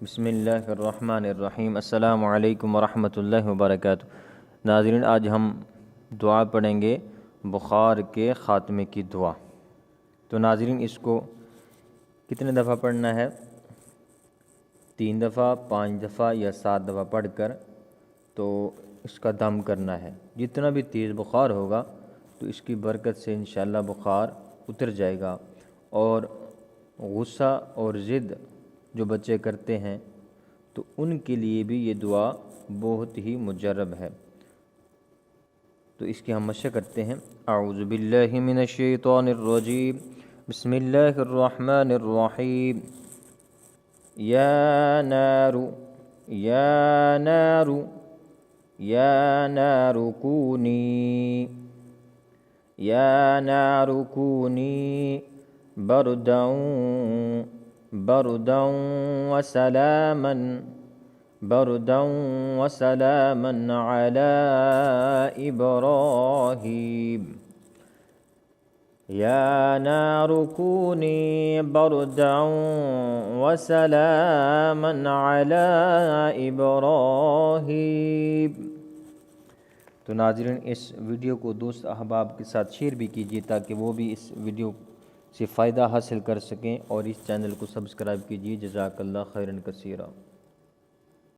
بسم اللہ الرحمن الرحیم۔ السلام علیکم ورحمۃ اللہ وبرکاتہ۔ ناظرین، آج ہم دعا پڑھیں گے بخار کے خاتمے کی دعا۔ تو ناظرین، اس کو کتنے دفعہ پڑھنا ہے؟ 3 دفعہ، 5 دفعہ یا 7 دفعہ پڑھ کر تو اس کا دم کرنا ہے۔ جتنا بھی تیز بخار ہوگا تو اس کی برکت سے انشاءاللہ بخار اتر جائے گا۔ اور غصہ اور ضد جو بچے کرتے ہیں تو ان کے لیے بھی یہ دعا بہت ہی مجرب ہے۔ تو اس کی ہم مشق کرتے ہیں۔ اعوذ باللہ من الشیطان الرجیم، بسم اللہ الرحمن الرحیم۔ یا نار یا نار یا نار کونی یا نار کونی بردا وسلاما علی ابراہیم۔ یا نار کونی بردا وسلاما علی ابراہیم۔ تو ناظرین، اس ویڈیو کو دوست احباب کے ساتھ شیئر بھی کیجیے تاکہ وہ بھی اس ویڈیو سے فائدہ حاصل کر سکیں، اور اس چینل کو سبسکرائب کیجیے۔ جزاک اللہ خیرا کثیرا۔